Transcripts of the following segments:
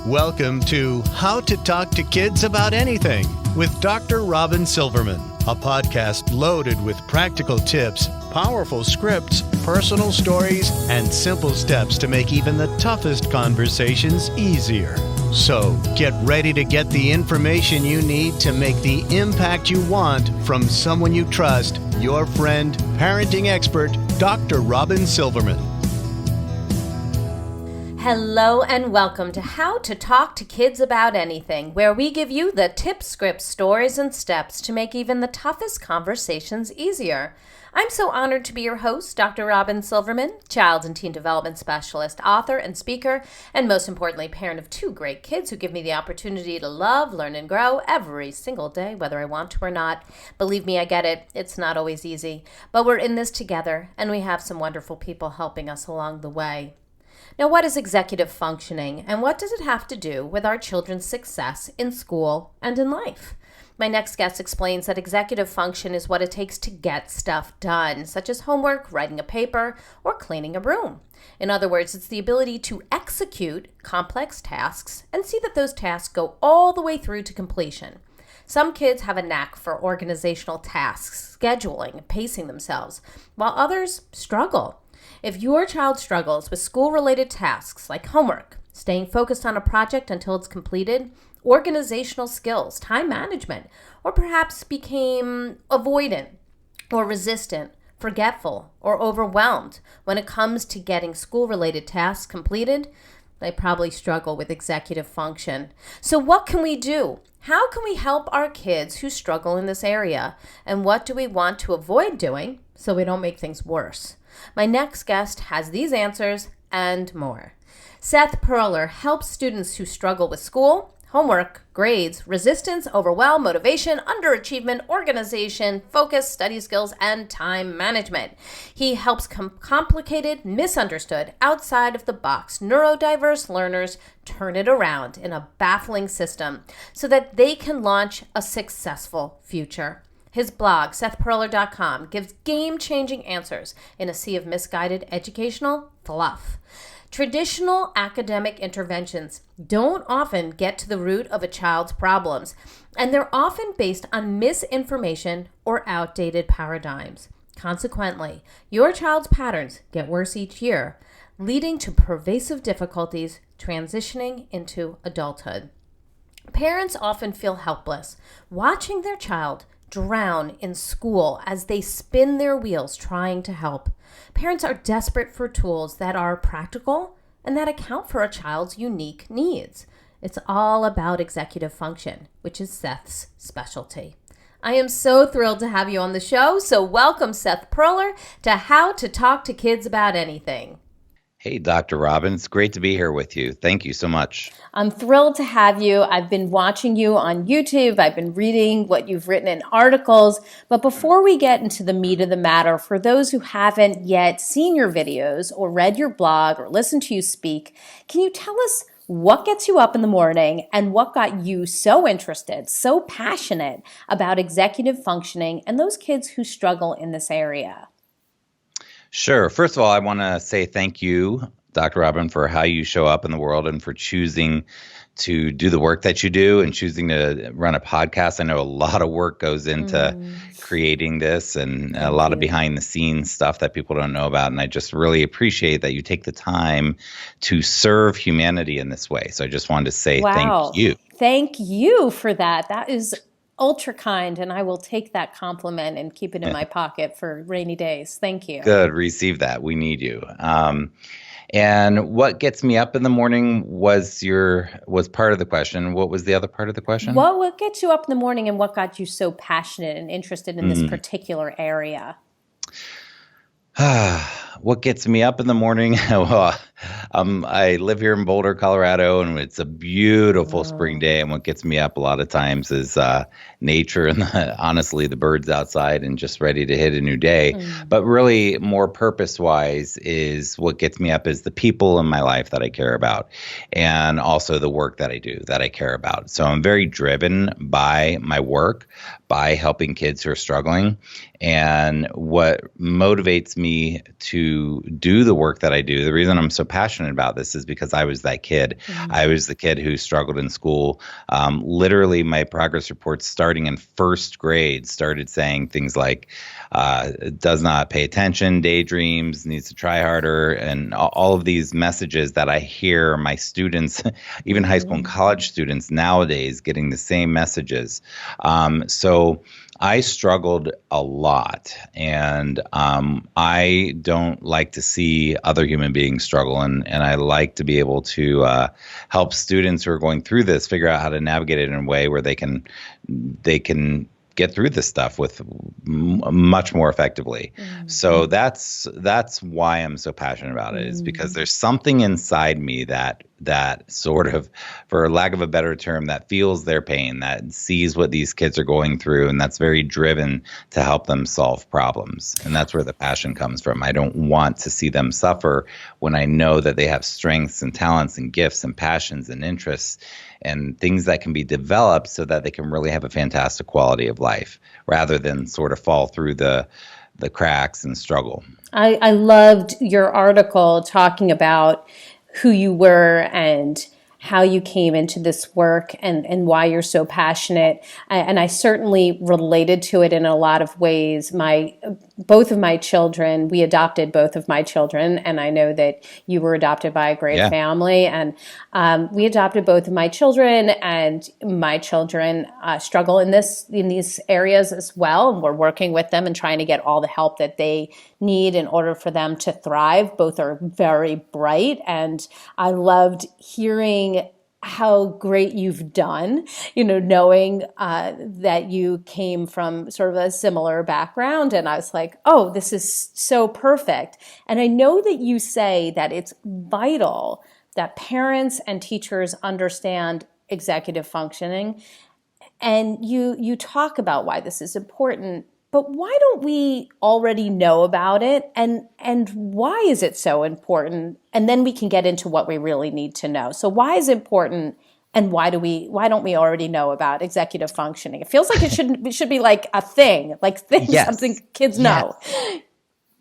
Welcome to How to Talk to Kids About Anything with Dr. Robyn Silverman, a podcast loaded with practical tips, powerful scripts, personal stories, and simple steps to make even the toughest conversations easier. So get ready to get the information you need to make the impact you want from someone you trust, your friend, parenting expert, Dr. Robyn Silverman. Hello and welcome to How to Talk to Kids About Anything, where we give you the tips, scripts, stories, and steps to make even the toughest conversations easier. I'm so honored to be your host, Dr. Robyn Silverman, child and teen development specialist, author, and speaker, and most importantly, parent of two great kids who give me the opportunity to love, learn, and grow every single day, whether I want to or not. Believe me, I get it. It's not always easy, but we're in this together, and we have some wonderful people helping us along the way. Now, what is executive functioning, and what does it have to do with our children's success in school and in life? My next guest explains that executive function is what it takes to get stuff done, such as homework, writing a paper, or cleaning a room. In other words, it's the ability to execute complex tasks and see that those tasks go all the way through to completion. Some kids have a knack for organizational tasks, scheduling, and pacing themselves, while others struggle. If your child struggles with school-related tasks like homework, staying focused on a project until it's completed, organizational skills, time management, or perhaps became avoidant or resistant, forgetful, or overwhelmed when it comes to getting school-related tasks completed, they probably struggle with executive function. So what can we do? How can we help our kids who struggle in this area? And what do we want to avoid doing so we don't make things worse? My next guest has these answers and more. Seth Perler helps students who struggle with school, homework, grades, resistance, overwhelm, motivation, underachievement, organization, focus, study skills, and time management. He helps complicated, misunderstood, outside of the box, neurodiverse learners turn it around in a baffling system so that they can launch a successful future. His blog, SethPerler.com, gives game-changing answers in a sea of misguided educational fluff. Traditional academic interventions don't often get to the root of a child's problems, and they're often based on misinformation or outdated paradigms. Consequently, your child's patterns get worse each year, leading to pervasive difficulties transitioning into adulthood. Parents often feel helpless watching their child drown in school as they spin their wheels trying to help. Parents are desperate for tools that are practical and that account for a child's unique needs. It's all about executive function, which is Seth's specialty. I am so thrilled to have you on the show, so welcome Seth Perler to How to Talk to Kids About Anything. Hey, Dr. Robyn, it's great to be here with you. Thank you so much. I'm thrilled to have you. I've been watching you on YouTube. I've been reading what you've written in articles. But before we get into the meat of the matter, for those who haven't yet seen your videos or read your blog or listened to you speak, can you tell us what gets you up in the morning and what got you so interested, so passionate about executive functioning and those kids who struggle in this area? Sure. First of all, I want to say thank you, Dr. Robyn, for how you show up in the world and for choosing to do the work that you do and choosing to run a podcast. I know a lot of work goes into creating this and a lot of behind the scenes stuff that people don't know about. And I just really appreciate that you take the time to serve humanity in this way. So I just wanted to say thank you. Thank you for that. That is ultra kind, and I will take that compliment and keep it in my pocket for rainy days. Thank you. Good. Receive that. We need you. And what gets me up in the morning was part of the question. What was the other part of the question? What gets you up in the morning and what got you so passionate and interested in this particular area? What gets me up in the morning? Well, I live here in Boulder, Colorado, and it's a beautiful spring day. And what gets me up a lot of times is nature and honestly the birds outside and just ready to hit a new day. But really more purpose-wise is what gets me up is the people in my life that I care about and also the work that I do that I care about. So I'm very driven by my work, by helping kids who are struggling. And what motivates me to to do the work that I do. The reason I'm so passionate about this is because I was that kid. I was the kid who struggled in school. Literally, my progress reports starting in first grade started saying things like, does not pay attention, daydreams, needs to try harder, and all of these messages that I hear my students, even high school and college students nowadays, getting the same messages. So I struggled a lot, and I don't like to see other human beings struggle, and I like to be able to help students who are going through this figure out how to navigate it in a way where they can get through this stuff with much more effectively. So that's why I'm so passionate about it, is because there's something inside me that sort of, for lack of a better term, that feels their pain, that sees what these kids are going through, and that's very driven to help them solve problems. And that's where the passion comes from. I don't want to see them suffer when I know that they have strengths and talents and gifts and passions and interests and things that can be developed so that they can really have a fantastic quality of life, rather than sort of fall through the cracks and struggle. I loved your article talking about who you were and how you came into this work and why you're so passionate. And I certainly related to it in a lot of ways. Both of my children, we adopted both of my children, and I know that you were adopted by a great family. And we adopted both of my children, and my children struggle in these areas as well. And we're working with them and trying to get all the help that they need in order for them to thrive. Both are very bright, and I loved hearing how great you've done, knowing that you came from sort of a similar background. And I was like, oh, this is so perfect. And I know that you say that it's vital that parents and teachers understand executive functioning. And you talk about why this is important. But why don't we already know about it, and why is it so important? And then we can get into what we really need to know. So why is it important, and why don't we already know about executive functioning? It feels like it should be like a thing, something kids know.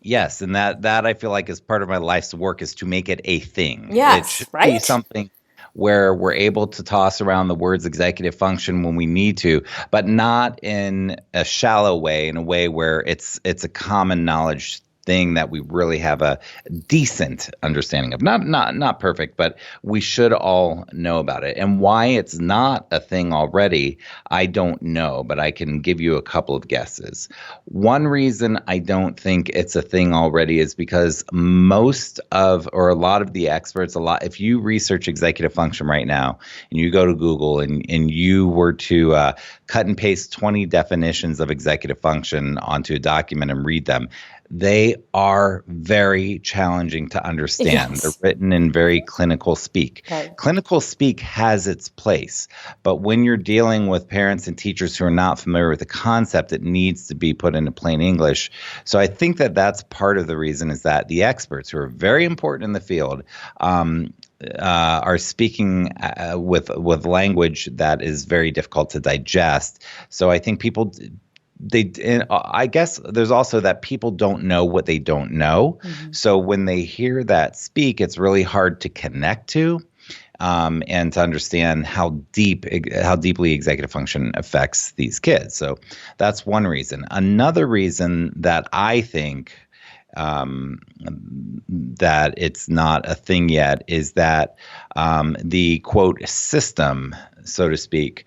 Yes, and that I feel like is part of my life's work, is to make it a thing. Yes, it should be something where we're able to toss around the words executive function when we need to, but not in a shallow way, in a way where it's a common knowledge thing that we really have a decent understanding of. Not perfect, but we should all know about it. And why it's not a thing already, I don't know, but I can give you a couple of guesses. One reason I don't think it's a thing already is because a lot of the experts, if you research executive function right now and you go to Google and you were to cut and paste 20 definitions of executive function onto a document and read them, they are very challenging to understand. Yes. They're written in very clinical speak. Okay. Clinical speak has its place, but when you're dealing with parents and teachers who are not familiar with the concept, it needs to be put into plain English. So I think that that's part of the reason, is that the experts, who are very important in the field, are speaking with language that is very difficult to digest. So I think I guess there's also that people don't know what they don't know. Mm-hmm. So when they hear that speak, it's really hard to connect to and to understand how deeply executive function affects these kids. So that's one reason. Another reason that I think that it's not a thing yet is that the quote system, so to speak,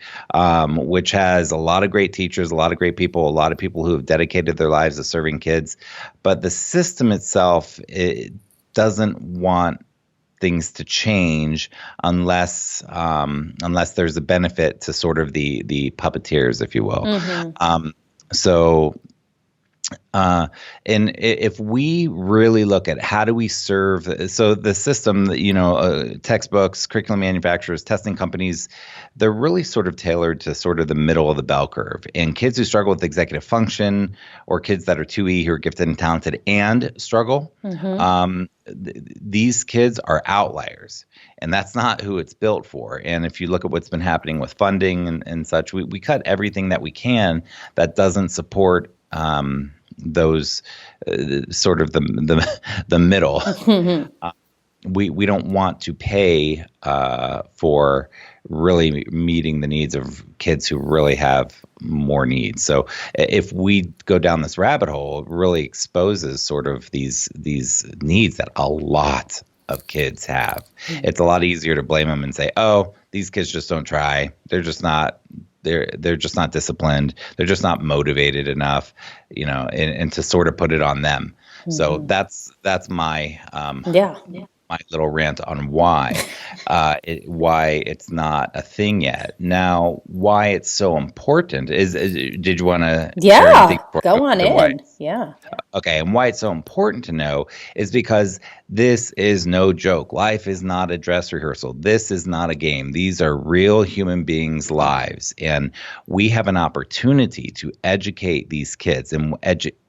which has a lot of great teachers, a lot of great people, a lot of people who have dedicated their lives to serving kids. But the system itself, it doesn't want things to change unless there's a benefit to sort of the puppeteers, if you will. Mm-hmm. And if we really look at how do we serve, so the system, textbooks, curriculum manufacturers, testing companies, they're really sort of tailored to sort of the middle of the bell curve. And kids who struggle with executive function, or kids that are 2E who are gifted and talented and struggle, mm-hmm. These kids are outliers. And that's not who it's built for. And if you look at what's been happening with funding and such, we cut everything that we can that doesn't support those sort of the middle. We don't want to pay for really meeting the needs of kids who really have more needs. So if we go down this rabbit hole, it really exposes sort of these needs that a lot of kids have. It's a lot easier to blame them and say, oh, these kids just don't try. They're just not disciplined. They're just not motivated enough, and to sort of put it on them. So that's my my little rant on why it's not a thing yet. Now, why it's so important is did you want to share anything go on in. Why? Yeah. Okay, and why it's so important to know is because this is no joke. Life is not a dress rehearsal. This is not a game. These are real human beings' lives, and we have an opportunity to educate these kids. And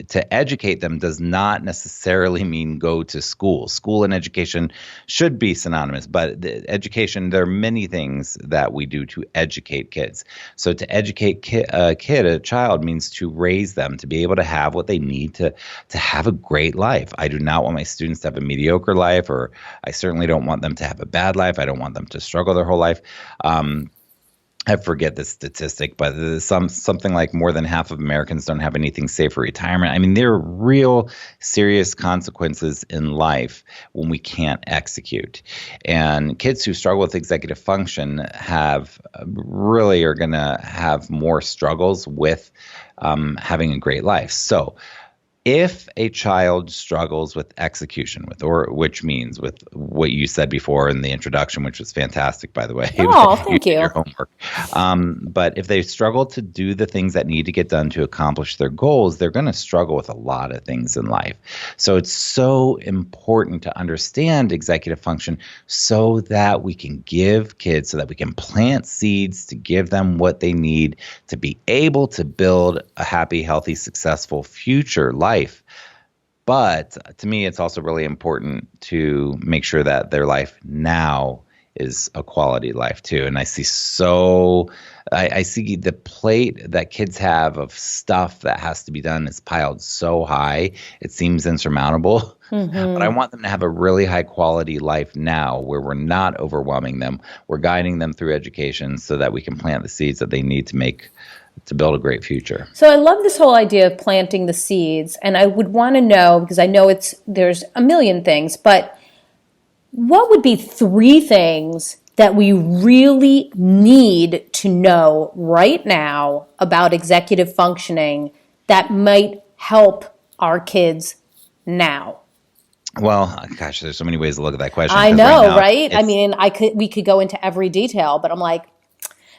to educate them does not necessarily mean go to school. School and education should be synonymous, but education, there are many things that we do to educate kids. So to educate a child means to raise them, to be able to have what they need to have a great life. I do not want my students to have a mediocre life, or I certainly don't want them to have a bad life. I don't want them to struggle their whole life. I forget the statistic, but something like more than half of Americans don't have anything safe for retirement. I mean, there are real serious consequences in life when we can't execute. And kids who struggle with executive function are going to have more struggles with having a great life. So if a child struggles with execution, which means with what you said before in the introduction, which was fantastic, by the way. Oh, thank you. Your homework. But if they struggle to do the things that need to get done to accomplish their goals, they're going to struggle with a lot of things in life. So it's so important to understand executive function so that we can give kids, so that we can plant seeds to give them what they need to be able to build a happy, healthy, successful future life. But to me, it's also really important to make sure that their life now is a quality life too. And I see the plate that kids have of stuff that has to be done is piled so high, it seems insurmountable. But I want them to have a really high quality life now where we're not overwhelming them. We're guiding them through education so that we can plant the seeds that they need to build a great future. So I love this whole idea of planting the seeds, and I would want to know, because I know there's a million things, but what would be 3 things that we really need to know right now about executive functioning that might help our kids now? Well, gosh, there's so many ways to look at that question. I know, right? I mean, we could go into every detail, but I'm like,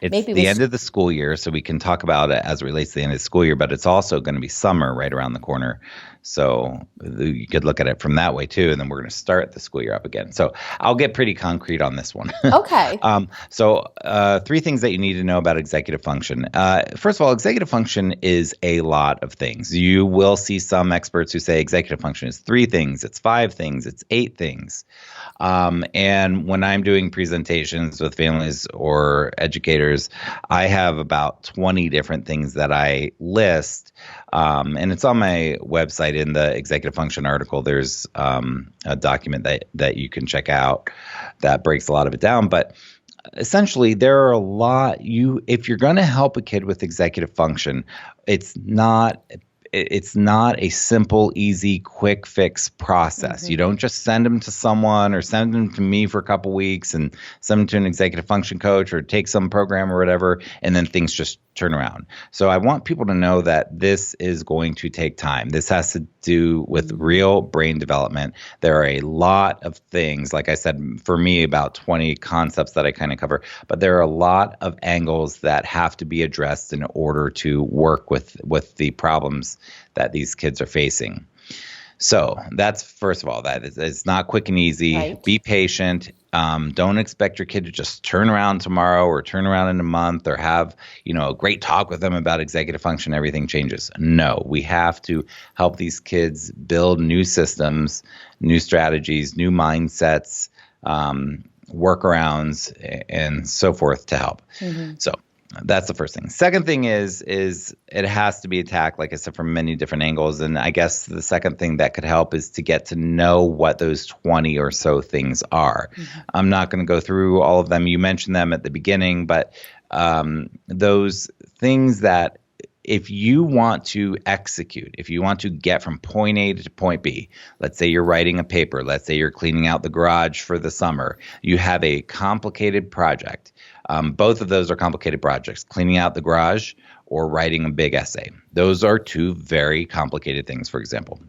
it's the end of the school year, so we can talk about it as it relates to the end of the school year, but it's also going to be summer right around the corner. So you could look at it from that way too, and then we're going to start the school year up again. So I'll get pretty concrete on this one. Okay. So 3 things that you need to know about executive function. First of all, executive function is a lot of things. You will see some experts who say executive function is 3 things, it's 5 things, it's 8 things. And when I'm doing presentations with families or educators, I have about 20 different things that I list. And it's on my website in the executive function article. There's a document that you can check out that breaks a lot of it down. But essentially, there are a lot. If you're going to help a kid with executive function, it's not a simple, easy, quick fix process. You don't just send them to someone or send them to me for a couple weeks and send them to an executive function coach or take some program or whatever, and then things just turn around. So I want people to know that this is going to take time. This has to do with real brain development. There are a lot of things, like I said, for me, about 20 concepts that I kind of cover, but there are a lot of angles that have to be addressed in order to work with the problems that these kids are facing. So that's, first of all, that it's not quick and easy. Right. Be patient. Don't expect your kid to just turn around tomorrow or turn around in a month or have, a great talk with them about executive function. Everything changes. No, we have to help these kids build new systems, new strategies, new mindsets, workarounds, and so forth to help. So That's the first thing. Second thing is it has to be attacked, like I said, from many different angles. And I guess the second thing that could help is to get to know what those 20 or so things are. Mm-hmm. I'm not going to go through all of them. You mentioned them at the beginning, but those things that if you want to execute, if you want to get from point A to point B, let's say you're writing a paper, let's say you're cleaning out the garage for the summer, you have a complicated project. Both of those are complicated projects, cleaning out the garage or writing a big essay. Those are two very complicated things, for example.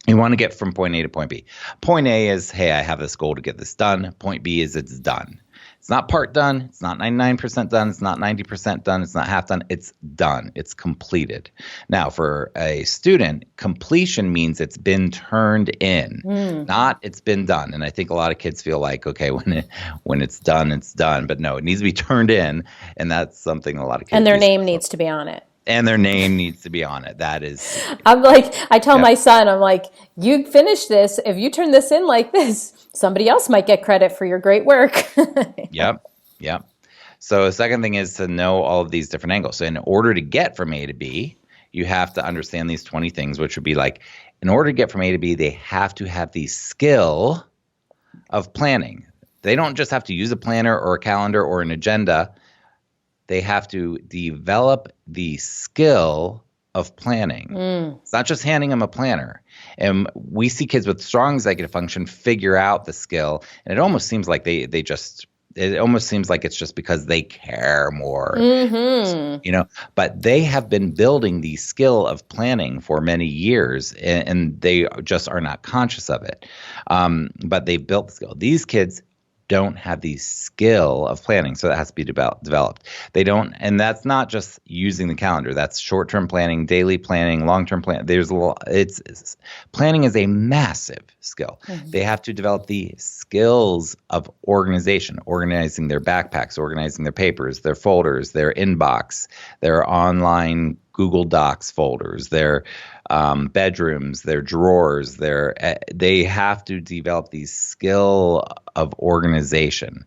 You want to get from point A to point B. Point A is, hey, I have this goal to get this done. Point B is it's done. It's not part done. It's not 99% done. It's not 90% done. It's not half done. It's done. It's completed. Now, for a student, completion means it's been turned in, not it's been done. And I think a lot of kids feel like, okay, when it's done, it's done. But no, it needs to be turned in, and that's something a lot of kids. And their name needs to be on it. And their name needs to be on it. That is. I'm like, I tell my son, I'm like, you finish this. If you turn this in like this, somebody else might get credit for your great work. Yep. So the second thing is to know all of these different angles. So in order to get from A to B, you have to understand these 20 things, which would be like, in order to get from A to B, they have to have the skill of planning. They don't just have to use a planner or a calendar or an agenda. They have to develop the skill of planning. It's not just handing them a planner. And we see kids with strong executive function figure out the skill, and it almost seems like it almost seems like it's just because they care more, but they have been building the skill of planning for many years, and they just are not conscious of it. But they've built the skill. These kids don't have the skill of planning, so that has to be developed. They don't, and that's not just using the calendar. That's short-term planning, daily planning, long-term planning. Planning is a massive skill. Mm-hmm. They have to develop the skills of organization, organizing their backpacks, organizing their papers, their folders, their inbox, their online Google Docs folders, their bedrooms, their drawers. They have to develop the skill of organization.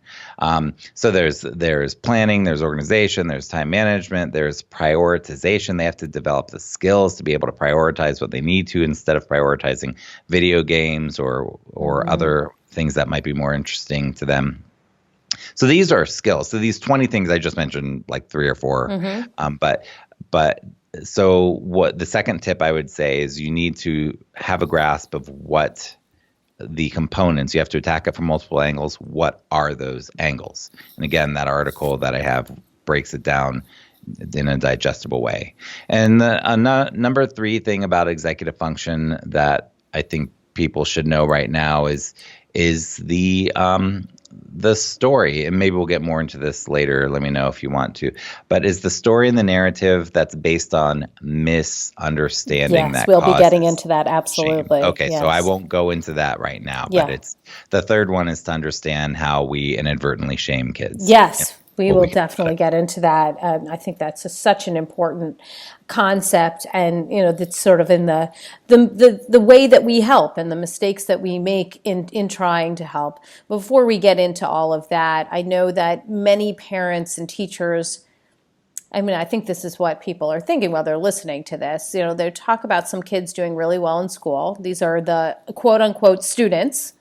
So there's planning, there's organization, there's time management, there's prioritization. They have to develop the skills to be able to prioritize what they need to instead of prioritizing video games or other things that might be more interesting to them. So these are skills. So these 20 things I just mentioned, like 3 or 4, but so what the second tip I would say is you need to have a grasp of what the components, you have to attack it from multiple angles. What are those angles? And again, that article that I have breaks it down in a digestible way. And the number 3 thing about executive function that I think people should know right now is the story, and maybe we'll get more into this later, let me know if you want to, but is the story and the narrative that's based on misunderstanding. Yes, we'll be getting into that, absolutely. Shame. Okay, yes. So I won't go into that right now, but it's the third one is to understand how we inadvertently shame kids. Yes. We will definitely get into that. I think that's such an important concept, and that's sort of in the way that we help and the mistakes that we make in trying to help. Before we get into all of that, I know that many parents and teachers, I think this is what people are thinking while they're listening to this. They talk about some kids doing really well in school. These are the quote unquote students,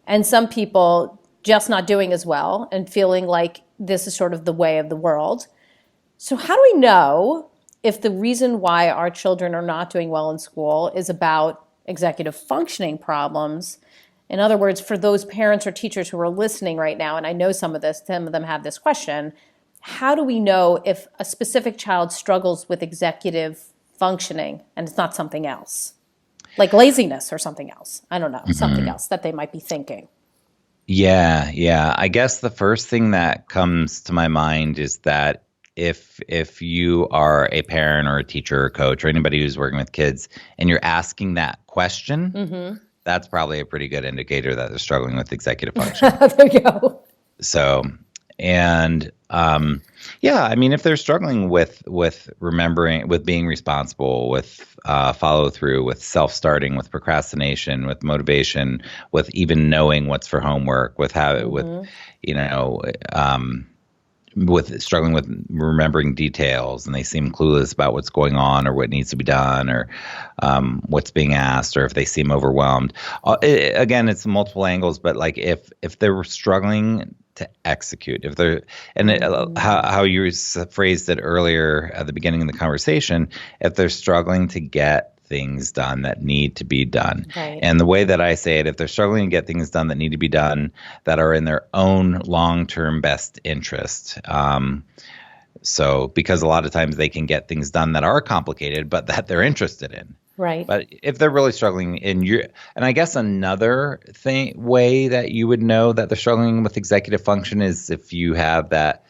and some people just not doing as well and feeling like this is sort of the way of the world. So how do we know if the reason why our children are not doing well in school is about executive functioning problems? In other words, for those parents or teachers who are listening right now, and I know some of them have this question, how do we know if a specific child struggles with executive functioning and it's not something else? Like laziness or something else. I don't know, something else that they might be thinking. Yeah. I guess the first thing that comes to my mind is that if you are a parent or a teacher or coach or anybody who's working with kids and you're asking that question, that's probably a pretty good indicator that they're struggling with executive function. There you go. So, and if they're struggling with remembering, with being responsible, with follow through, with self-starting, with procrastination, with motivation, with even knowing what's for homework, with struggling with remembering details, and they seem clueless about what's going on or what needs to be done, or what's being asked, or if they seem overwhelmed. Again, it's multiple angles, but like if they're struggling to execute, if they're, and how you phrased it earlier at the beginning of the conversation, if they're struggling to get things done that need to be done. Right. And the way that I say it, if they're struggling to get things done that need to be done that are in their own long-term best interest. So because a lot of times they can get things done that are complicated, but that they're interested in. Right. But if they're really struggling and I guess another way that you would know that they're struggling with executive function is if you have that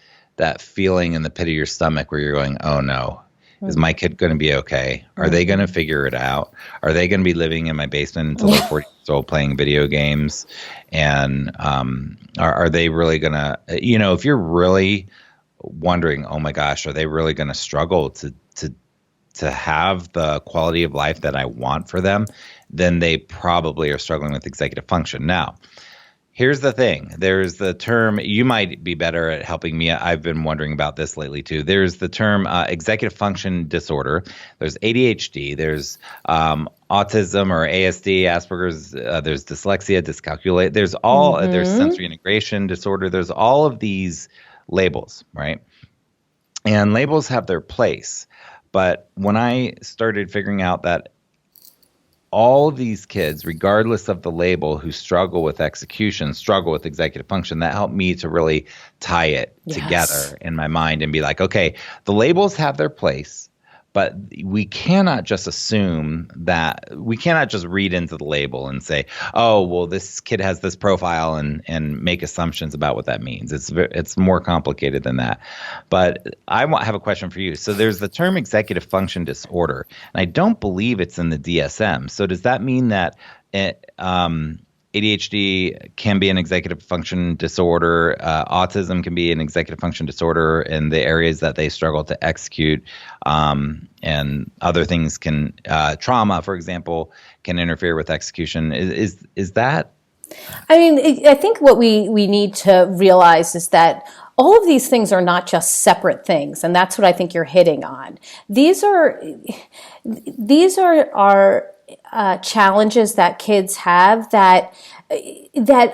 feeling in the pit of your stomach where you're going, oh no, is my kid going to be okay? Are they going to figure it out? Are they going to be living in my basement until they're 40 years old playing video games? And are they really going to, if you're really wondering, oh my gosh, are they really going to struggle to have the quality of life that I want for them? Then they probably are struggling with executive function. Now, here's the thing. There's the term, you might be better at helping me. I've been wondering about this lately too. There's the term executive function disorder. There's ADHD. There's autism or ASD, Asperger's. There's dyslexia, dyscalculate. There's there's sensory integration disorder. There's all of these labels, right? And labels have their place. But when I started figuring out that all of these kids, regardless of the label, who struggle with execution, struggle with executive function, that helped me to really tie it together in my mind and be like, okay, the labels have their place, but we cannot just assume that, we cannot just read into the label and say, oh, well, this kid has this profile and make assumptions about what that means. It's more complicated than that. But I have a question for you. So there's the term executive function disorder, and I don't believe it's in the DSM. So does that mean that ADHD can be an executive function disorder, autism can be an executive function disorder in the areas that they struggle to execute, and other things can, trauma, for example, can interfere with execution. Is that? I mean, I think what we need to realize is that all of these things are not just separate things, and that's what I think you're hitting on. These are challenges that kids have that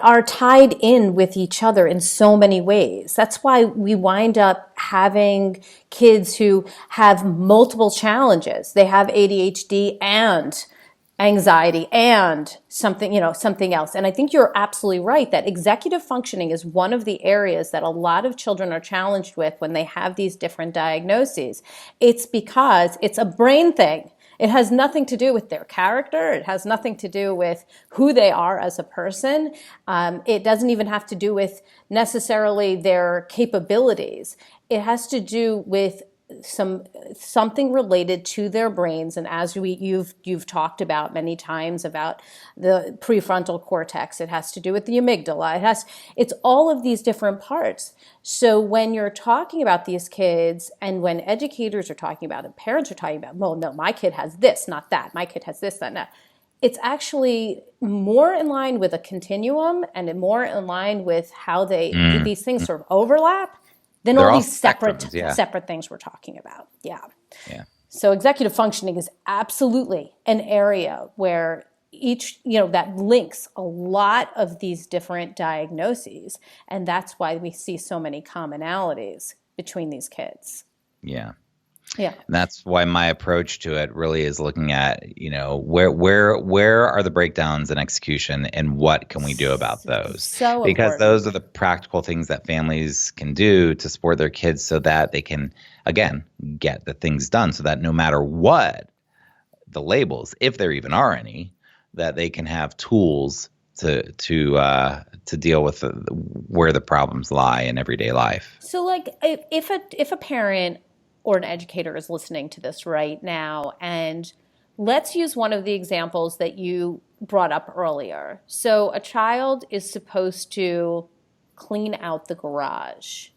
are tied in with each other in so many ways. That's why we wind up having kids who have multiple challenges. They have ADHD and anxiety and something else. And I think you're absolutely right that executive functioning is one of the areas that a lot of children are challenged with when they have these different diagnoses. It's because it's a brain thing. It has nothing to do with their character. It has nothing to do with who they are as a person. It doesn't even have to do with necessarily their capabilities. It has to do with something related to their brains, and as you've talked about many times about the prefrontal cortex, it has to do with the amygdala. It's all of these different parts. So when you're talking about these kids, and when educators are talking about it, parents are talking about, well, no, my kid has this, not that. My kid has this, that, and that. It's actually more in line with a continuum and more in line with how these things sort of overlap. Then all these separate things we're talking about. Yeah. So executive functioning is absolutely an area where that links a lot of these different diagnoses. And that's why we see so many commonalities between these kids. Yeah. Yeah. And that's why my approach to it really is looking at, where are the breakdowns in execution and what can we do about those? Because those are the practical things that families can do to support their kids so that they can, again, get the things done, so that no matter what the labels, if there even are any, that they can have tools to deal with where the problems lie in everyday life. So like if a parent or an educator is listening to this right now, and let's use one of the examples that you brought up earlier. So a child is supposed to clean out the garage,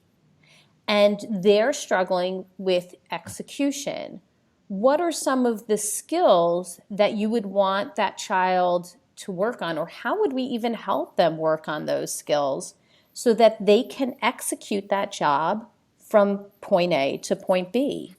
and they're struggling with execution. What are some of the skills that you would want that child to work on, or how would we even help them work on those skills so that they can execute that job from point A to point B?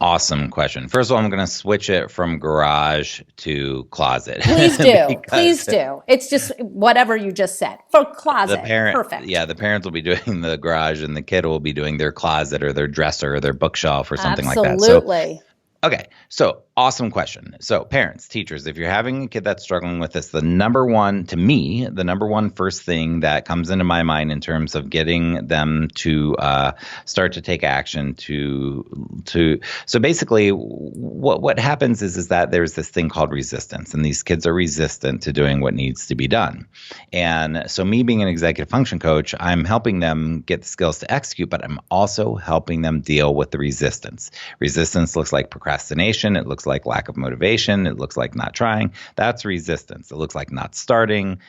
Awesome question. First of all, I'm going to switch it from garage to closet. Please do. Because Please do. It's just whatever you just said. For closet. Perfect. Yeah, the parents will be doing the garage and the kid will be doing their closet or their dresser or their bookshelf or something like that. Absolutely. Okay, so awesome question. So parents, teachers, if you're having a kid that's struggling with this, the number one first thing that comes into my mind in terms of getting them to start to take action so basically what happens is that there's this thing called resistance, and these kids are resistant to doing what needs to be done. And so me being an executive function coach, I'm helping them get the skills to execute, but I'm also helping them deal with the resistance. Resistance looks like procrastination. It looks like lack of motivation. It looks like not trying. That's resistance. It looks like not starting.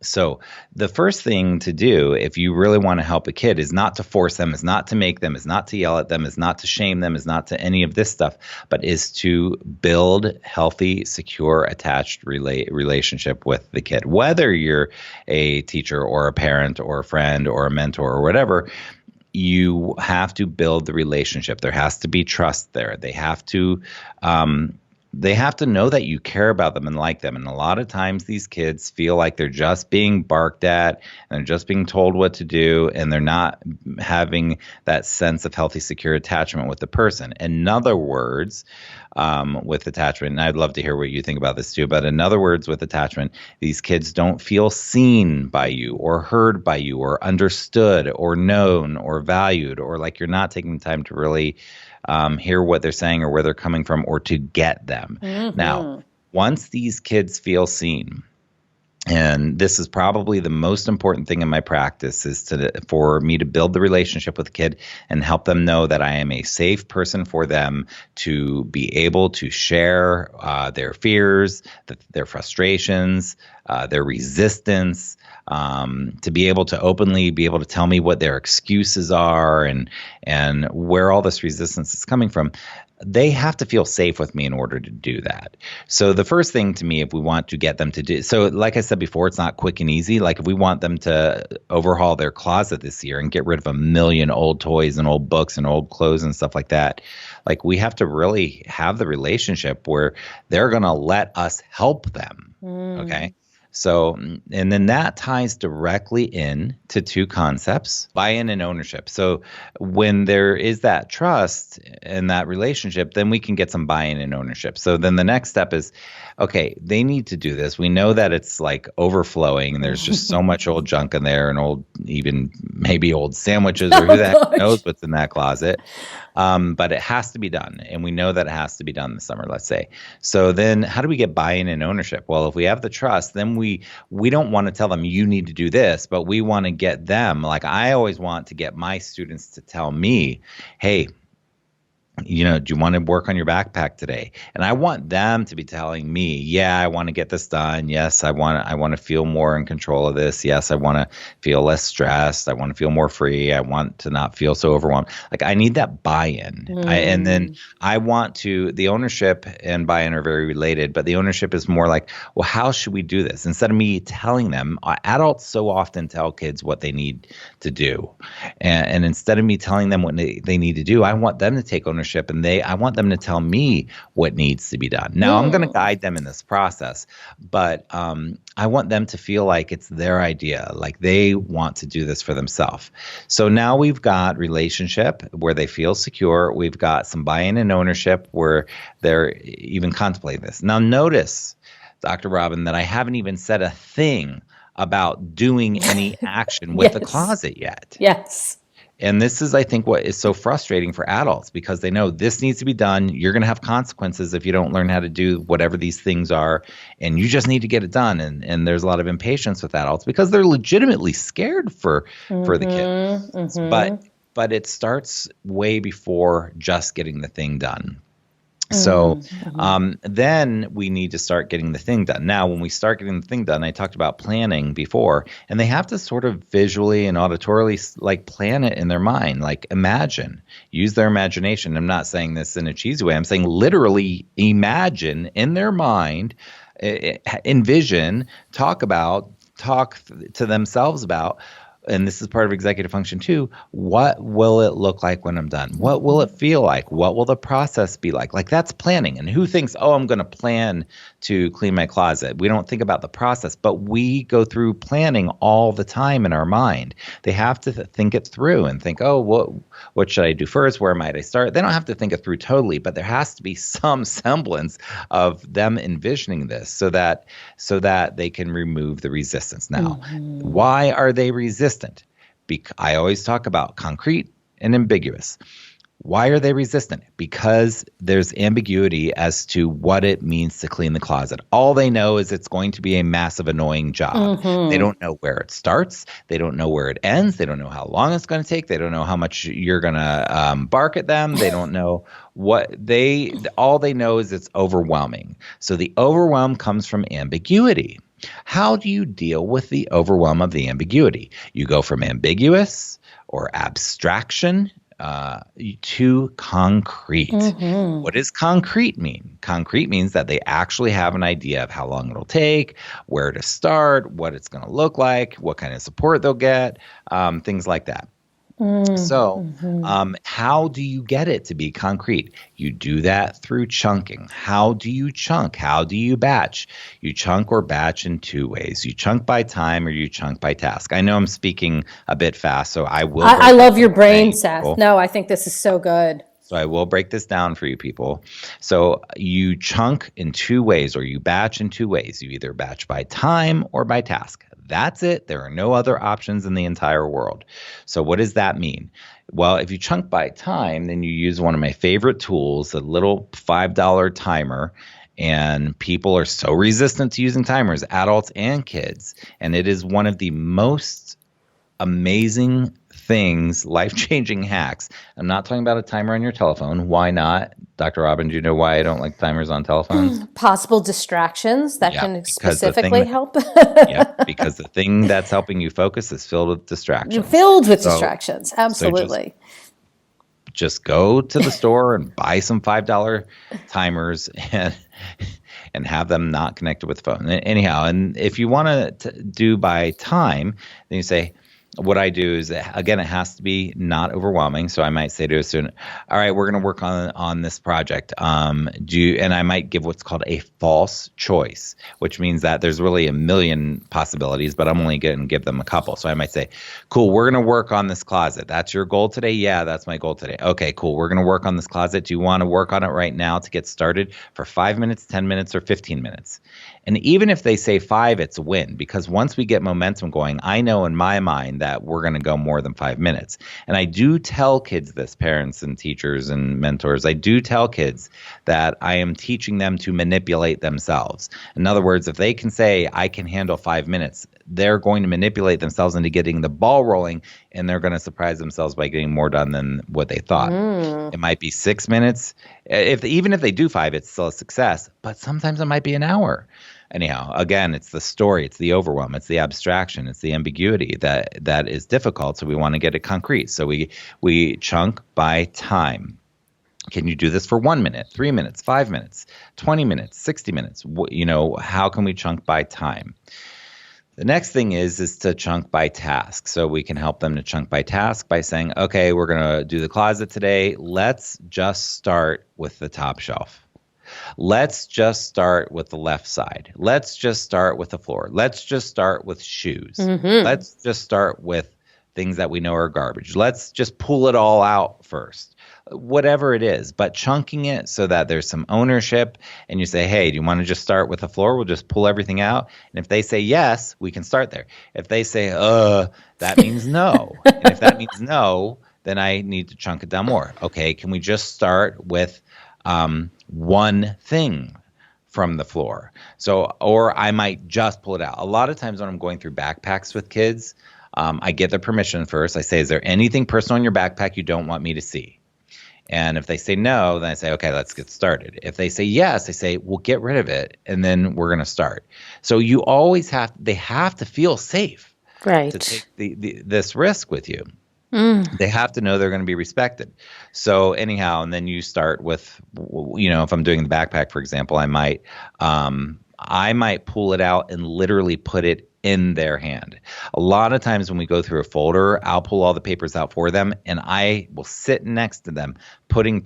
So the first thing to do if you really want to help a kid is not to force them, is not to make them, is not to yell at them, is not to shame them, is not to any of this stuff, but is to build healthy, secure, attached relationship with the kid. Whether you're a teacher or a parent or a friend or a mentor or whatever, you have to build the relationship. There has to be trust there. They have to know that you care about them and like them. And a lot of times these kids feel like they're just being barked at and they're just being told what to do, and they're not having that sense of healthy, secure attachment with the person. In other words, with attachment, and I'd love to hear what you think about this too, but in other words, with attachment, these kids don't feel seen by you or heard by you or understood or known or valued, or like you're not taking the time to really hear what they're saying or where they're coming from or to get them. Mm-hmm. Now, once these kids feel seen, and this is probably the most important thing in my practice, is for me to build the relationship with the kid and help them know that I am a safe person for them to be able to share their fears, their frustrations, their resistance, to be able to openly be able to tell me what their excuses are and where all this resistance is coming from. They have to feel safe with me in order to do that. So the first thing to me, if we want to get them to do, so like I said before, it's not quick and easy. Like if we want them to overhaul their closet this year and get rid of 1 million old toys and old books and old clothes and stuff like that, like we have to really have the relationship where they're going to let us help them. Okay. So, and then that ties directly in to two concepts, buy-in and ownership. So when there is that trust and that relationship, then we can get some buy-in and ownership. So then the next step is, okay, they need to do this. We know that it's like overflowing and there's just so much old junk in there and even maybe old sandwiches or who the heck knows what's in that closet. But it has to be done. And we know that it has to be done this summer, let's say. So then how do we get buy-in and ownership? Well, if we have the trust, then we don't want to tell them you need to do this, but we want to get them. Like I always want to get my students to tell me, hey, do you want to work on your backpack today? And I want them to be telling me, yeah, I want to get this done. Yes, I want to feel more in control of this. Yes, I want to feel less stressed. I want to feel more free. I want to not feel so overwhelmed. Like I need that buy-in. And then I want to, the ownership and buy-in are very related, but the ownership is more like, well, how should we do this? Instead of me telling them, adults so often tell kids what they need to do. And instead of me telling them what they need to do, I want them to take ownership. And I want them to tell me what needs to be done. Now, I'm going to guide them in this process, but I want them to feel like it's their idea, like they want to do this for themselves. So now we've got relationship where they feel secure. We've got some buy-in and ownership where they're even contemplating this. Now, notice, Dr. Robyn, that I haven't even said a thing about doing any action with the closet yet. Yes. And this is, I think, what is so frustrating for adults because they know this needs to be done. You're going to have consequences if you don't learn how to do whatever these things are, and you just need to get it done. And there's a lot of impatience with adults because they're legitimately scared for the kids. Mm-hmm. But it starts way before just getting the thing done. So then we need to start getting the thing done. Now, when we start getting the thing done, I talked about planning before, and they have to sort of visually and auditorily like plan it in their mind, like imagine, use their imagination. I'm not saying this in a cheesy way. I'm saying literally imagine in their mind, envision, talk to themselves about and this is part of executive function too, what will it look like when I'm done? What will it feel like? What will the process be like? Like, that's planning. And who thinks, oh, I'm going to plan to clean my closet? We don't think about the process, but we go through planning all the time in our mind. They have to think it through and think, oh, what should I do first? Where might I start? They don't have to think it through totally, but there has to be some semblance of them envisioning this so that they can remove the resistance. Now, why are they resistant? I always talk about concrete and ambiguous. Why are they resistant? Because there's ambiguity as to what it means to clean the closet. All they know is it's going to be a massive, annoying job. They don't know where it starts. They don't know where it ends. They don't know how long it's going to take. They don't know how much you're going to bark at them. They don't know all they know is it's overwhelming. So the overwhelm comes from ambiguity. How do you deal with the overwhelm of the ambiguity? You go from ambiguous or abstraction to concrete. What does concrete mean? Concrete means that they actually have an idea of how long it'll take, where to start, what it's going to look like, what kind of support they'll get, things like that. So how do you get it to be concrete? You do that through chunking. How do you chunk? How do you batch? You chunk or batch in two ways. You chunk by time or you chunk by task. I know I'm speaking a bit fast, so I will. I love your brain, Seth. No, I think this is so good. So I will break this down for you people. So you chunk in two ways or you batch in two ways. You either batch by time or by task. That's it. There are no other options in the entire world. So what does that mean? Well, if you chunk by time, then you use one of my favorite tools, a little $5 timer. And people are so resistant to using timers, adults and kids. And it is one of the most amazing things, life-changing hacks. I'm not talking about a timer on your telephone. Why not? Dr. Robyn, do you know why I don't like timers on telephones? Possible distractions that can specifically help. Because the thing that's helping you focus is filled with distractions. Distractions, absolutely. So just go to the store and buy some $5 timers and have them not connected with the phone. Anyhow, and if you want to do by time, then you say, what I do is, again, it has to be not overwhelming. So I might say to a student, all right, we're going to work on this project. And I might give what's called a false choice, which means that there's really a million possibilities, but I'm only going to give them a couple. So I might say, cool, we're going to work on this closet. That's your goal today? Yeah, that's my goal today. Okay, cool. We're going to work on this closet. Do you want to work on it right now to get started for 5 minutes, 10 minutes, or 15 minutes? And even if they say 5, it's a win, because once we get momentum going, I know in my mind that we're going to go more than 5 minutes. And I do tell kids this, parents and teachers and mentors, I do tell kids that I am teaching them to manipulate themselves. In other words, if they can say, I can handle 5 minutes, they're going to manipulate themselves into getting the ball rolling, and they're going to surprise themselves by getting more done than what they thought. It might be 6 minutes. Even if they do 5, it's still a success, but sometimes it might be an hour. Anyhow, again, it's the story, it's the overwhelm, it's the abstraction, it's the ambiguity that is difficult. So we want to get it concrete. So we chunk by time. Can you do this for 1 minute, 3 minutes, 5 minutes, 20 minutes, 60 minutes? How can we chunk by time? The next thing is to chunk by task. So we can help them to chunk by task by saying, okay, we're going to do the closet today. Let's just start with the top shelf. Let's just start with the left side. Let's just start with the floor. Let's just start with shoes. Let's just start with things that we know are garbage. Let's just pull it all out first. Whatever it is, but chunking it so that there's some ownership, and you say, hey, do you want to just start with the floor? We'll just pull everything out. And if they say yes, we can start there. If they say, that means no. And if that means no, then I need to chunk it down more. Okay, can we just start with one thing from the floor? Or I might just pull it out. A lot of times when I'm going through backpacks with kids, I get their permission first. I say, is there anything personal in your backpack you don't want me to see? And if they say no, then I say, okay, let's get started. If they say yes, I say, well, get rid of it, and then we're going to start. So you always they have to feel safe to take this risk with you. They have to know they're going to be respected. So anyhow, and then you start with, if I'm doing the backpack, for example, I might pull it out and literally put it in their hand. A lot of times when we go through a folder, I'll pull all the papers out for them and I will sit next to them, putting a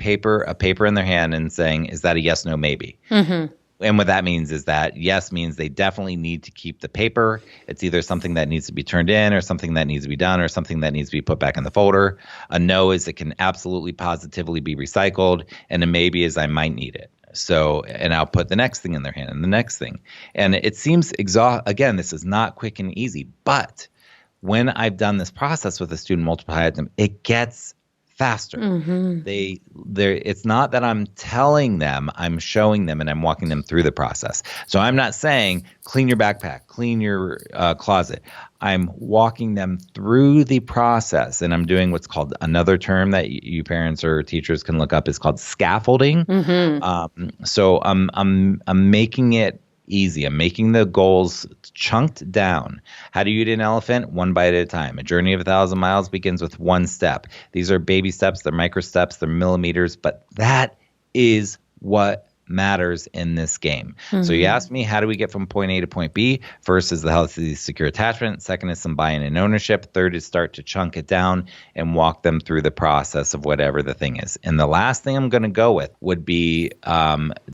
paper in their hand and saying, is that a yes, no, maybe? Mm-hmm. And what that means is that yes means they definitely need to keep the paper. It's either something that needs to be turned in or something that needs to be done or something that needs to be put back in the folder. A no is it can absolutely positively be recycled. And a maybe is I might need it. So, and I'll put the next thing in their hand and the next thing. And it seems again, this is not quick and easy, but when I've done this process with a student multiple time, it gets faster. Mm-hmm. It's not that I'm telling them, I'm showing them and I'm walking them through the process. So I'm not saying clean your backpack, clean your closet. I'm walking them through the process, and I'm doing what's called another term that you parents or teachers can look up is called scaffolding. Mm-hmm. So I'm making it easy. I'm making the goals chunked down. How do you eat an elephant? One bite at a time. A journey of 1,000 miles begins with one step. These are baby steps. They're micro steps. They're millimeters. But that is what matters in this game. Mm-hmm. So you asked me, how do we get from point A to point B? First is the healthy, secure attachment. Second is some buy-in and ownership. Third is start to chunk it down and walk them through the process of whatever the thing is. And the last thing I'm going to go with would be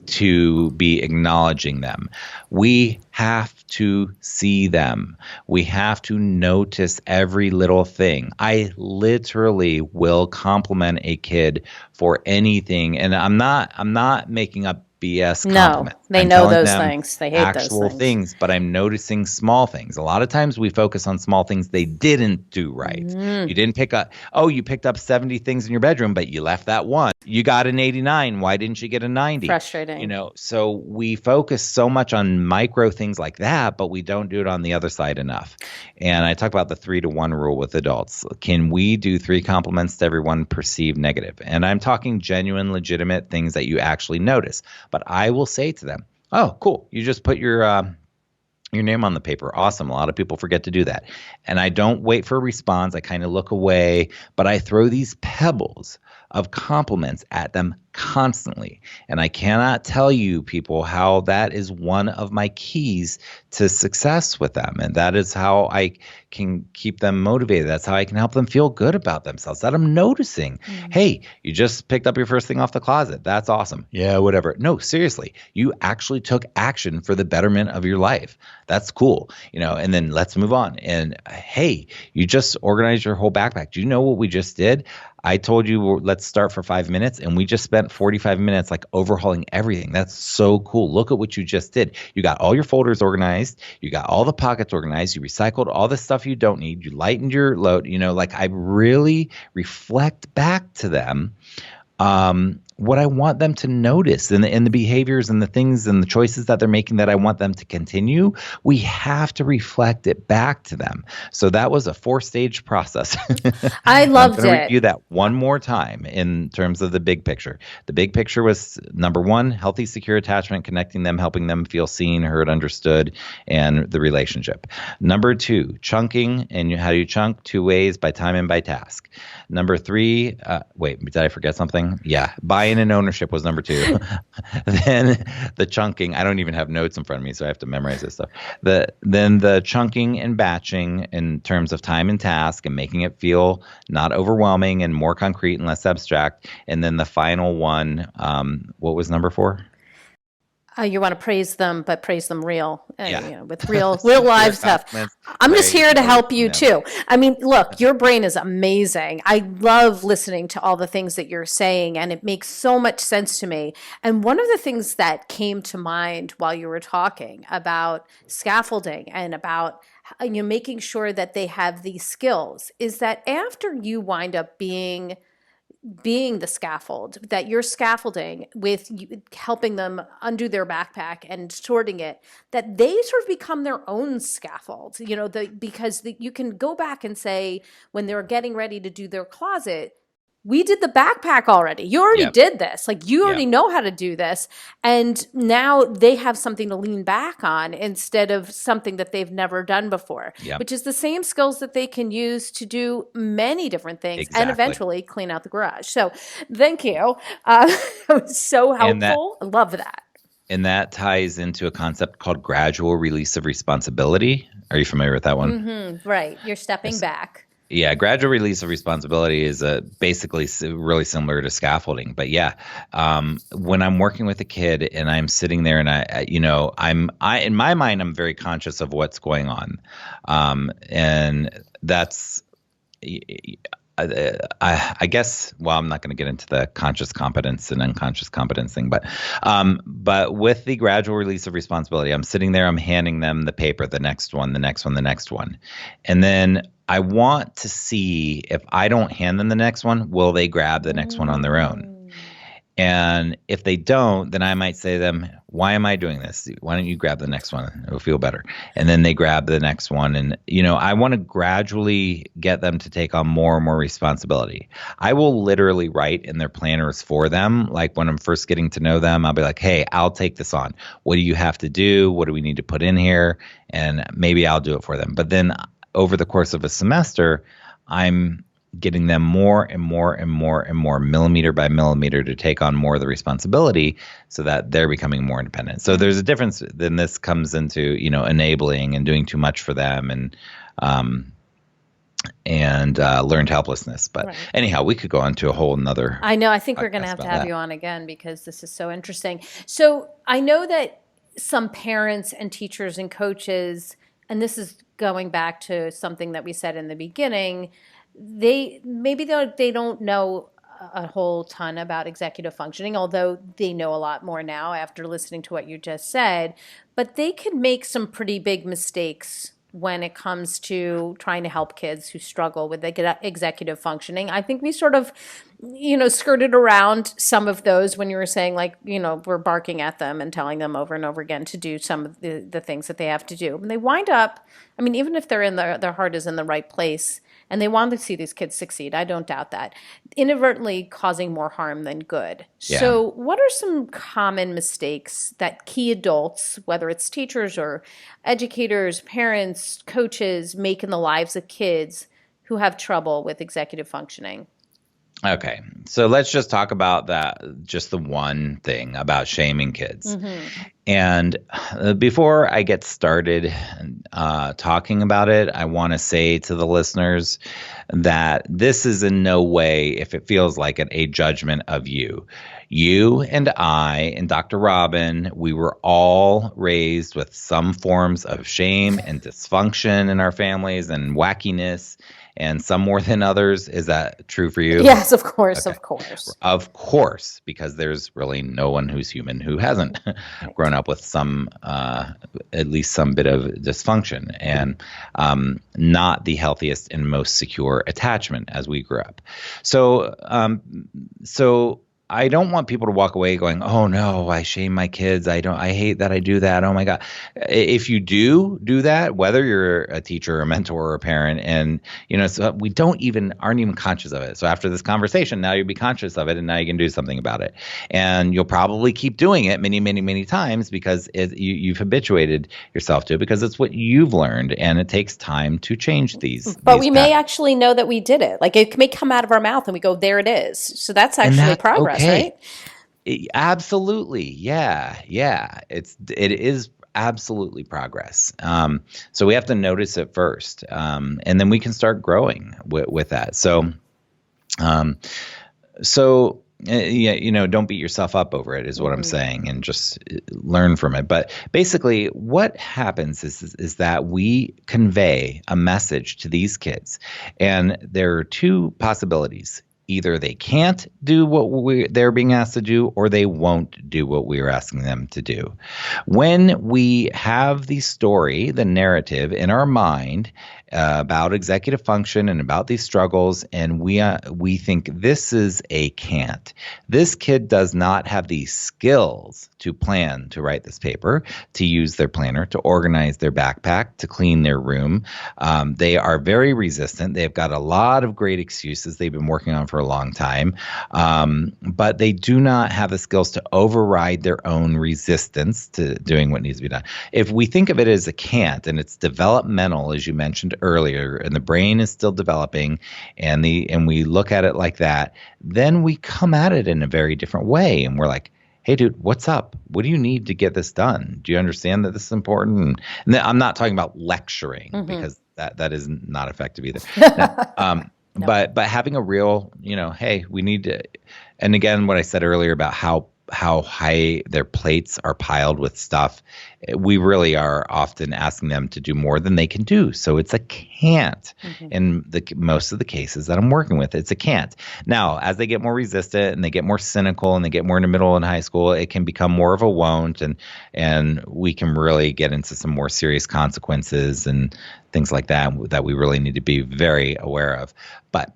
to be acknowledging them. We have to see them. We have to notice every little thing. I literally will compliment a kid for anything. And I'm not making up BS compliments. No, they know those things. They hate actual those things. But I'm noticing small things. A lot of times we focus on small things they didn't do right. Mm. You didn't you picked up 70 things in your bedroom, but you left that one. You got an 89. Why didn't you get a 90? Frustrating. So we focus so much on micro things like that, but we don't do it on the other side enough. And I talk about the 3-to-1 rule with adults. Can we do 3 compliments to every one perceived negative? And I'm talking genuine, legitimate things that you actually notice. But I will say to them, oh, cool. You just put your name on the paper. Awesome. A lot of people forget to do that. And I don't wait for a response. I kind of look away, but I throw these pebbles of compliments at them constantly. And I cannot tell you people how that is one of my keys to success with them. And that is how I can keep them motivated. That's how I can help them feel good about themselves, that I'm noticing. Mm-hmm. Hey, you just picked up your first thing off the closet. That's awesome. Yeah, whatever. No, seriously, you actually took action for the betterment of your life. That's cool. And then let's move on. And hey, you just organized your whole backpack. Do you know what we just did? I told you, let's start for 5 minutes, and we just spent 45 minutes overhauling everything. That's so cool. Look at what you just did. You got all your folders organized. You got all the pockets organized. You recycled all the stuff you don't need. You lightened your load. I really reflect back to them what I want them to notice and the behaviors and the things and the choices that they're making that I want them to continue. We have to reflect it back to them. So that was a 4-stage process. I loved it. I'm going to review that one more time in terms of the big picture. The big picture was number 1, healthy, secure attachment, connecting them, helping them feel seen, heard, understood, and the relationship. Number 2, chunking. And how do you chunk? 2 ways, by time and by task. Number 3, wait, did I forget something? Yeah. Buy-in and ownership was number 2. Then the chunking. I don't even have notes in front of me, so I have to memorize this stuff. Then the chunking and batching in terms of time and task and making it feel not overwhelming and more concrete and less abstract. And then the final one, what was number 4? You want to praise them, but praise them with real live stuff. I'm just here to help you too. I mean, look, your brain is amazing. I love listening to all the things that you're saying, and it makes so much sense to me. And one of the things that came to mind while you were talking about scaffolding and about making sure that they have these skills is that after you wind up being the scaffold, that you're scaffolding with helping them undo their backpack and sorting it, that they sort of become their own scaffold, because you can go back and say, when they're getting ready to do their closet, we did the backpack already. You already did this. You already know how to do this. And now they have something to lean back on instead of something that they've never done before, which is the same skills that they can use to do many different things and eventually clean out the garage. So thank you. It was so helpful. I love that. And that ties into a concept called gradual release of responsibility. Are you familiar with that one? Mm-hmm. Right. You're stepping back. Yeah, gradual release of responsibility is basically really similar to scaffolding. But yeah, when I'm working with a kid and I'm sitting there and I in my mind, I'm very conscious of what's going on. And that's, I guess, well, I'm not going to get into the conscious competence and unconscious competence thing, but with the gradual release of responsibility, I'm sitting there, I'm handing them the paper, the next one, the next one, the next one. And then I want to see if I don't hand them the next one, will they grab the next one on their own? And if they don't, then I might say to them, why am I doing this? Why don't you grab the next one? It'll feel better. And then they grab the next one. And, I want to gradually get them to take on more and more responsibility. I will literally write in their planners for them. Like when I'm first getting to know them, I'll be like, hey, I'll take this on. What do you have to do? What do we need to put in here? And maybe I'll do it for them. But then over the course of a semester, I'm getting them more and more and more and more, millimeter by millimeter, to take on more of the responsibility so that they're becoming more independent. So there's a difference. Then this comes into, enabling and doing too much for them and learned helplessness. But anyhow, we could go on to a whole nother. I know. I think we're going to have you on again because this is so interesting. So I know that some parents and teachers and coaches, and this is going back to something that we said in the beginning, they don't know a whole ton about executive functioning, although they know a lot more now after listening to what you just said. But they can make some pretty big mistakes when it comes to trying to help kids who struggle with executive functioning. I think we sort of, skirted around some of those when you were saying, like, we're barking at them and telling them over and over again to do some of the things that they have to do. And they wind up, even if they're in their heart is in the right place, and they want to see these kids succeed, I don't doubt that, inadvertently causing more harm than good. Yeah. So what are some common mistakes that key adults, whether it's teachers or educators, parents, coaches, make in the lives of kids who have trouble with executive functioning? Okay, so let's just talk about that, just the one thing about shaming kids. Mm-hmm. And before I get started talking about it, I want to say to the listeners that this is in no way, if it feels like it, a judgment of you. You and I and Dr. Robyn, we were all raised with some forms of shame and dysfunction in our families and wackiness, and some more than others. Is that true for you? Yes, of course, okay. Of course, because there's really no one who's human who hasn't grown up with some, at least some bit of dysfunction, and not the healthiest and most secure attachment as we grew up. So I don't want people to walk away going, oh no, I shame my kids. I hate that I do that. Oh my God. If you do that, whether you're a teacher or a mentor or a parent, and so we aren't even conscious of it. So after this conversation, now you'll be conscious of it, and now you can do something about it. And you'll probably keep doing it many, many, many times because you've habituated yourself to it, because it's what you've learned, and it takes time to change these. But we may actually know that we did it. Like, it may come out of our mouth and we go, there it is. So that's actually progress. Okay. Right? Absolutely. Yeah. It is absolutely progress. So we have to notice it first. And then we can start growing with that. So don't beat yourself up over it is what I'm saying, and just learn from it. But basically what happens is that we convey a message to these kids, and there are two possibilities. Either they can't do what they're being asked to do, or they won't do what we're asking them to do. When we have the story, the narrative in our mind about executive function and about these struggles, and we think this is a Cant. This kid does not have the skills to plan to write this paper, to use their planner, to organize their backpack, to clean their room. They are very resistant. They've got a lot of great excuses they've been working on for a long time, but they do not have the skills to override their own resistance to doing what needs to be done. If we think of it as a Cant, and it's developmental, as you mentioned earlier, and the brain is still developing, and we look at it like that, then we come at it in a very different way, and we're like, hey, dude, what's up? What do you need to get this done? Do you understand that this is important? And I'm not talking about lecturing because that is not effective either. No. But having a real, hey, we need to, and again, what I said earlier about how high their plates are piled with stuff, we really are often asking them to do more than they can do. So it's a can't in most of the cases that I'm working with. It's a can't. Now, as they get more resistant and they get more cynical and they get more in the middle and high school, it can become more of a won't, and we can really get into some more serious consequences and things like that we really need to be very aware of. But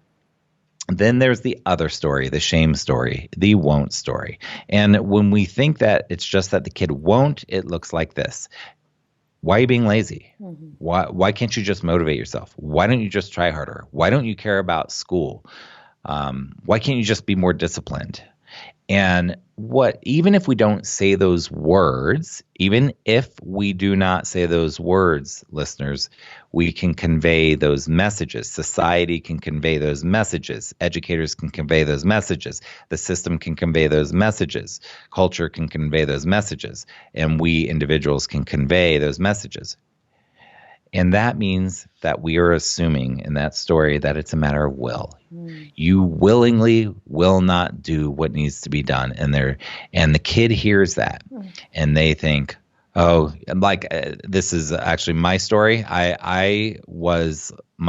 then there's the other story, the shame story, the won't story. And when we think that it's just that the kid won't, it looks like this. Why are you being lazy? Why can't you just motivate yourself? Why don't you just try harder? Why don't you care about school? Why can't you just be more disciplined? And even if we don't say those words, even if we do not say those words, listeners, we can convey those messages. Society can convey those messages. Educators can convey those messages. The system can convey those messages. Culture can convey those messages. And we individuals can convey those messages. And that means that we are assuming in that story that it's a matter of will. You willingly will not do what needs to be done. And the kid hears that and they think, oh, this is actually my story. My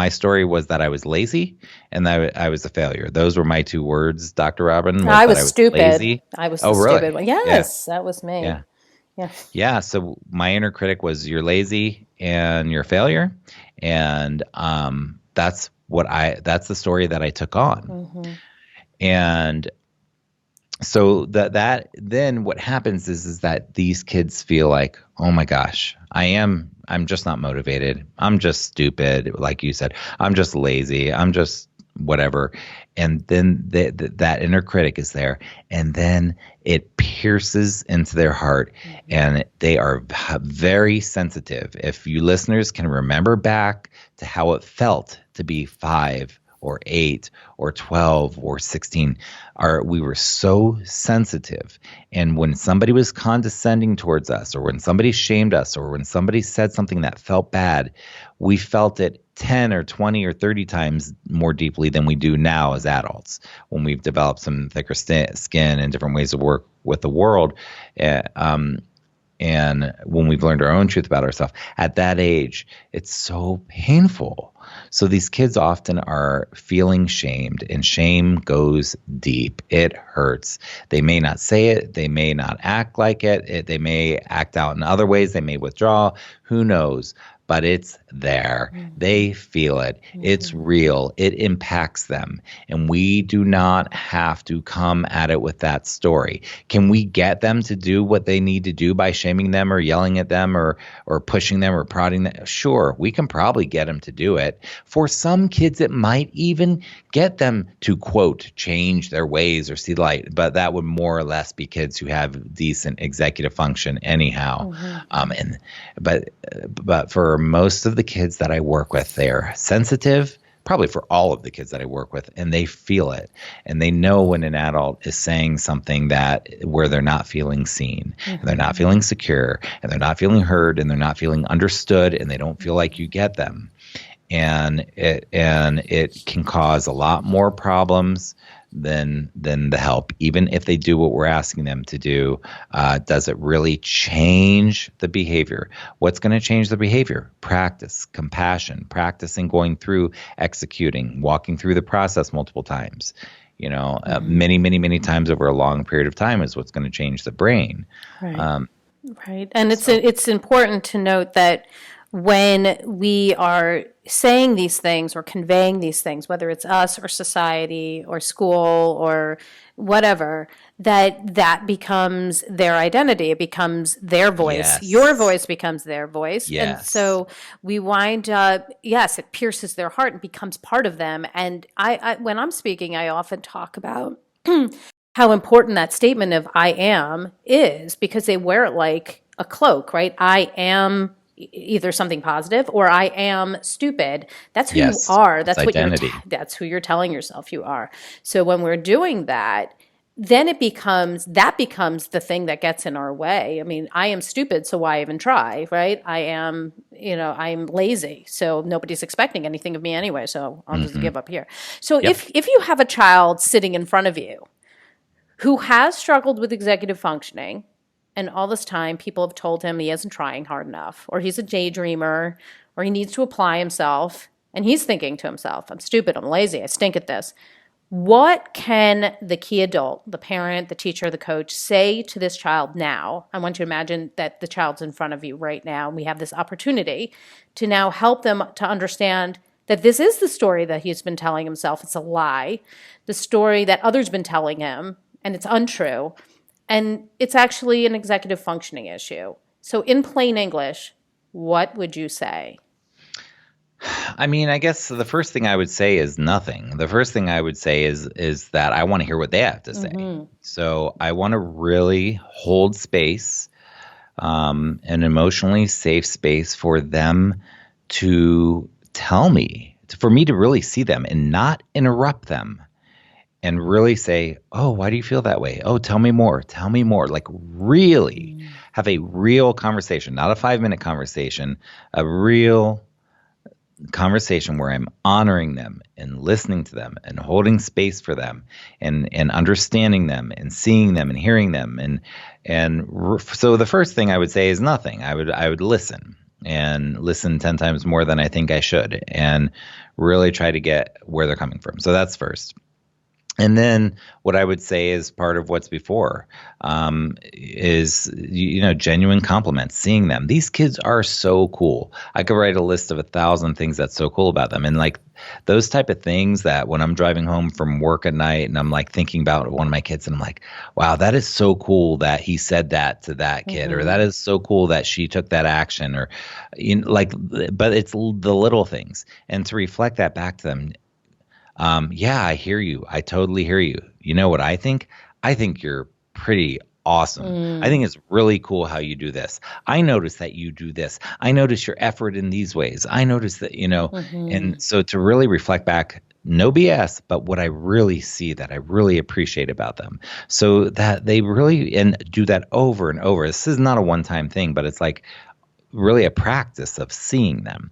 story was that I was lazy and I was a failure. Those were my two words, Dr. Robyn. I was stupid. Lazy. I was the stupid one. Yes, that was me. Yeah. Yeah. So my inner critic was, you're lazy and you're a failure. And that's the story that I took on. And so then what happens is that these kids feel like, oh my gosh, I'm just not motivated. I'm just stupid. Like you said, I'm just lazy. I'm just whatever. And then that inner critic is there, and then it pierces into their heart, and they are very sensitive. If you listeners can remember back to how it felt to be 5 or 8 or 12 or 16, we were so sensitive. And when somebody was condescending towards us, or when somebody shamed us, or when somebody said something that felt bad, we felt it 10 or 20 or 30 times more deeply than we do now as adults, when we've developed some thicker skin and different ways to work with the world. And when we've learned our own truth about ourselves, at that age, it's so painful. So these kids often are feeling shamed, and shame goes deep. It hurts. They may not say it. They may not act like it. They may act out in other ways. They may withdraw. Who knows? But it's there. They feel it. It's real. It impacts them. And we do not have to come at it with that story. Can we get them to do what they need to do by shaming them or yelling at them or pushing them or prodding them? Sure, we can probably get them to do it. For some kids, it might even get them to, quote, change their ways or see the light. But that would more or less be kids who have decent executive function anyhow. But for most of the kids that I work with, they're sensitive, probably for all of the kids that I work with, and they feel it. And they know when an adult is saying something where they're not feeling seen, and they're not feeling secure, and they're not feeling heard, and they're not feeling understood, and they don't feel like you get them. And it can cause a lot more problems than the help. Even if they do what we're asking them to do, does it really change the behavior? What's going to change the behavior? Practice, compassion, practicing going through, executing, walking through the process multiple times. Many, many, many times over a long period of time is what's going to change the brain. Right. Right. And it's important to note that when we are saying these things or conveying these things, whether it's us or society or school or whatever, that becomes their identity. It becomes their voice. Yes. Your voice becomes their voice. Yes. And so we wind up, yes, it pierces their heart and becomes part of them. And I when I'm speaking, I often talk about how important that statement of I am is, because they wear it like a cloak, right? I am either something positive or I am stupid. That's who you are. That's what identity. That's who you're telling yourself you are. So when we're doing that, then that becomes the thing that gets in our way. I mean, I am stupid, so why even try, right? I'm lazy, so nobody's expecting anything of me anyway, so I'll just give up here. So if you have a child sitting in front of you who has struggled with executive functioning, and all this time people have told him he isn't trying hard enough, or he's a daydreamer, or he needs to apply himself, and he's thinking to himself, I'm stupid, I'm lazy, I stink at this. What can the key adult, the parent, the teacher, the coach, say to this child now? I want you to imagine that the child's in front of you right now, and we have this opportunity to now help them to understand that this is the story that he's been telling himself. It's a lie. The story that others been telling him, and it's untrue. And it's actually an executive functioning issue. So in plain English, what would you say? I mean, I guess the first thing I would say is nothing. The first thing I would say is that I want to hear what they have to say. So I want to really hold space, an emotionally safe space for them to tell me, for me to really see them and not interrupt them and really say, oh, why do you feel that way? Oh, tell me more. Tell me more. Like really have a real conversation, not a 5-minute conversation, a real conversation where I'm honoring them and listening to them and holding space for them and understanding them and seeing them and hearing them. So the first thing I would say is nothing. I would listen and listen 10 times more than I think I should and really try to get where they're coming from. So that's first. And then what I would say is part of what's before is, genuine compliments, seeing them. These kids are so cool. I could write a list of 1,000 things that's so cool about them. And like those type of things that when I'm driving home from work at night and I'm like thinking about one of my kids and I'm like, wow, that is so cool that he said that to that kid, or that is so cool that she took that action, or but it's the little things. And to reflect that back to them. Yeah, I hear you. I totally hear you. You know what I think? I think you're pretty awesome. I think it's really cool how you do this. I notice that you do this. I notice your effort in these ways. I notice that, and so to really reflect back, no BS, but what I really see that I really appreciate about them. So that they really and do that over and over. This is not a one-time thing, but it's like really a practice of seeing them.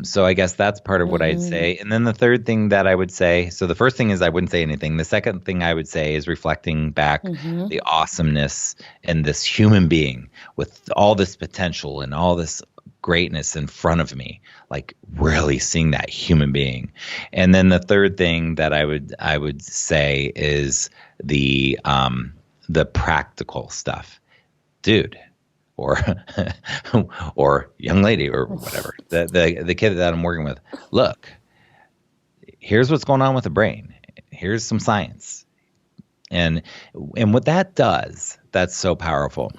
So I guess that's part of what I'd say. And then the third thing that I would say, so the first thing is I wouldn't say anything. The second thing I would say is reflecting back the awesomeness in this human being with all this potential and all this greatness in front of me, like really seeing that human being. And then the third thing that I would say is the practical stuff. Dude, or young lady or whatever, the kid that I'm working with, look, here's what's going on with the brain. Here's some science. And what that does, that's so powerful,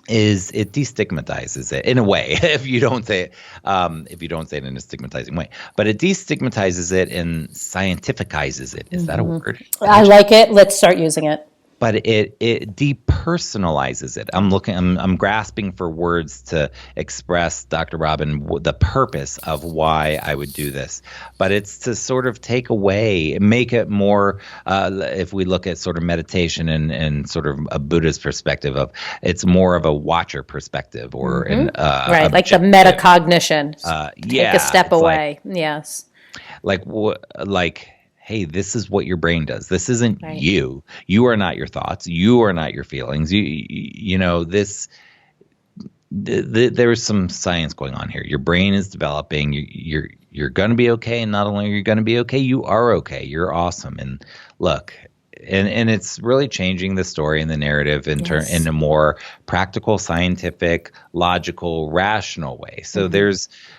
is it destigmatizes it in a way, if you don't say it in a stigmatizing way. But it destigmatizes it and scientificizes it. Is that a word? I like it. Let's start using it. But it depersonalizes it. I'm grasping for words to express, Dr. Robyn, the purpose of why I would do this. But it's to sort of take away, make it more, if we look at sort of meditation and sort of a Buddhist perspective of, it's more of a watcher perspective or right, like the metacognition. Take a step away. Like, yes. Like, hey, this is what your brain does. This isn't you. You are not your thoughts. You are not your feelings. There's some science going on here. Your brain is developing. You're going to be okay. And not only are you going to be okay, you are okay. You're awesome. And look, and it's really changing the story and the narrative in a more practical, scientific, logical, rational way. So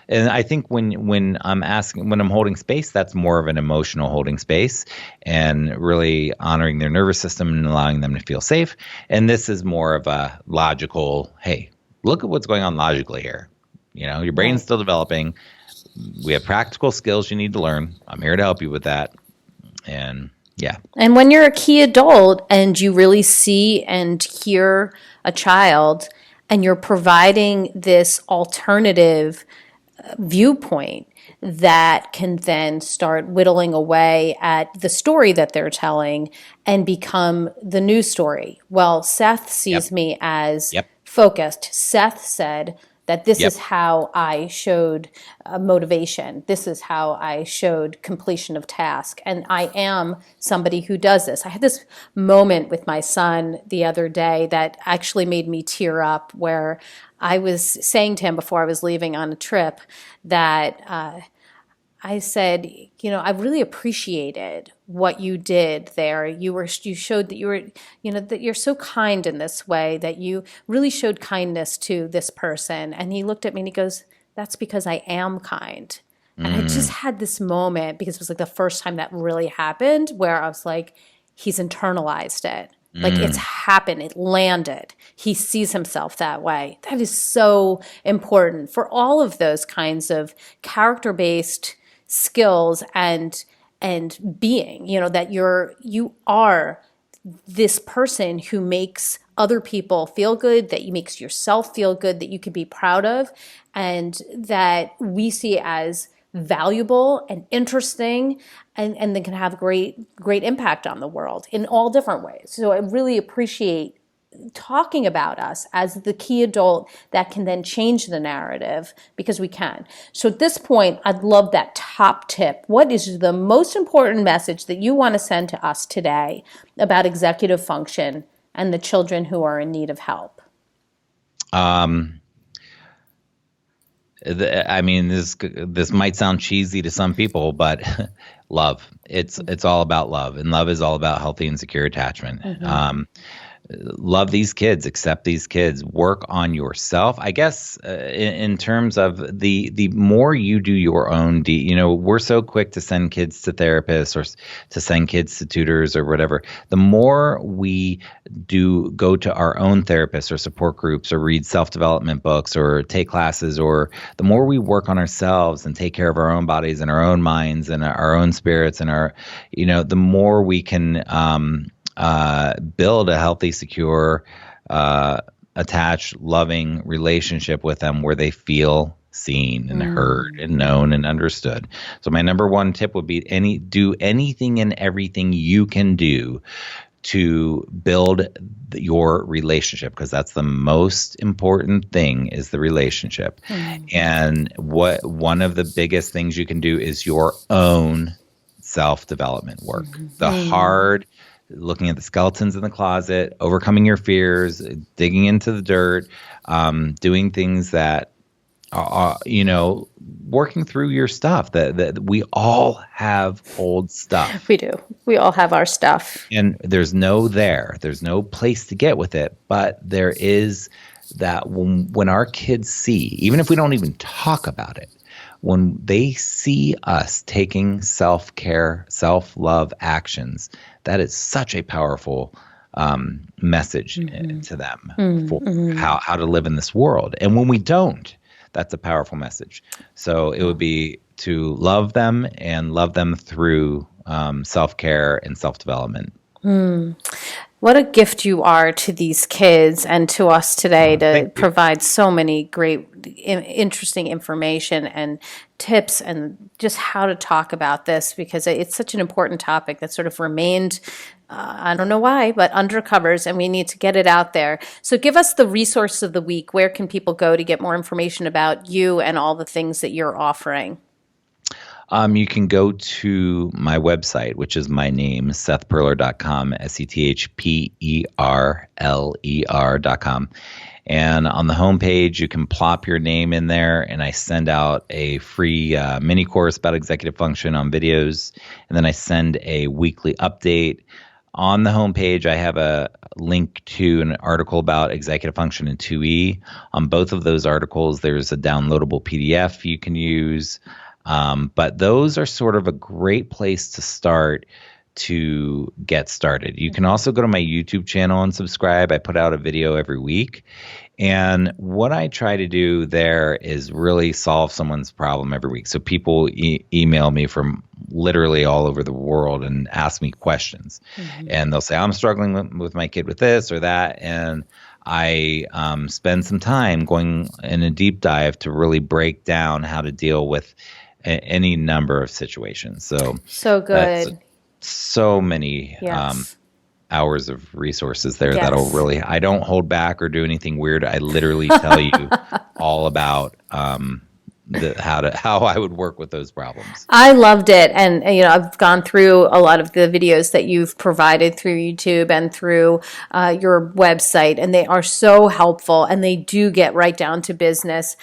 and I think when I'm holding space, that's more of an emotional holding space and really honoring their nervous system and allowing them to feel safe. And this is more of a logical, hey, look at what's going on logically here. Your brain's still developing. We have practical skills you need to learn. I'm here to help you with that. And yeah. And when you're a key adult and you really see and hear a child and you're providing this alternative viewpoint, that can then start whittling away at the story that they're telling and become the new story. Well, Seth sees me as focused. Seth said that this is how I showed motivation. This is how I showed completion of task. And I am somebody who does this. I had this moment with my son the other day that actually made me tear up, where I was saying to him before I was leaving on a trip that I said, I really appreciated what you did there. You showed that you were, that you're so kind in this way, that you really showed kindness to this person. And he looked at me and he goes, that's because I am kind. And I just had this moment, because it was like the first time that really happened, where I was like, he's internalized it. Like it's happened, it landed. He sees himself that way. That is so important for all of those kinds of character-based skills and being, that you are this person who makes other people feel good, that you makes yourself feel good, that you could be proud of, and that we see as valuable and interesting, and then can have great impact on the world in all different ways. So I really appreciate talking about us as the key adult that can then change the narrative, because we can. So at this point, I'd love that top tip. What is the most important message that you want to send to us today about executive function and the children who are in need of help? This might sound cheesy to some people, but love. It's all about love, and love is all about healthy and secure attachment. Love these kids, accept these kids, work on yourself. I guess in terms of the more you do your own, we're so quick to send kids to therapists or to send kids to tutors or whatever. The more we go to our own therapists or support groups or read self-development books or take classes, or the more we work on ourselves and take care of our own bodies and our own minds and our own spirits and the more we can build a healthy, secure, attached, loving relationship with them where they feel seen and heard and known and understood. So my number one tip would be do anything and everything you can do to build your relationship, because that's the most important thing, is the relationship. And one of the biggest things you can do is your own self-development work. The hard, looking at the skeletons in the closet, overcoming your fears, digging into the dirt, doing things that working through your stuff. That we all have old stuff. We do. We all have our stuff. And there's no place to get with it. But there is that when our kids see, even if we don't even talk about it, when they see us taking self-care, self-love actions, that is such a powerful message to them for how to live in this world. And when we don't, that's a powerful message. So it would be to love them and love them through self-care and self-development. What a gift you are to these kids and to us today to provide so many great, interesting information and tips and just how to talk about this, because it's such an important topic that sort of remained, I don't know why, but under covers, and we need to get it out there. So give us the resource of the week. Where can people go to get more information about you and all the things that you're offering? You can go to my website, which is my name, SethPerler.com, SethPerler.com. And on the homepage, you can plop your name in there, and I send out a free mini course about executive function on videos. And then I send a weekly update. On the homepage, I have a link to an article about executive function in 2E. On both of those articles, there's a downloadable PDF you can use. But those are sort of a great place to start to get started. You can also go to my YouTube channel and subscribe. I put out a video every week. And what I try to do there is really solve someone's problem every week. So people email me from literally all over the world and ask me questions. And they'll say, I'm struggling with my kid with this or that. And I spend some time going in a deep dive to really break down how to deal with any number of situations. So good. So many hours of resources there that'll really, I don't hold back or do anything weird. I literally tell you all about how I would work with those problems. I loved it. And, I've gone through a lot of the videos that you've provided through YouTube and through your website, and they are so helpful and they do get right down to business.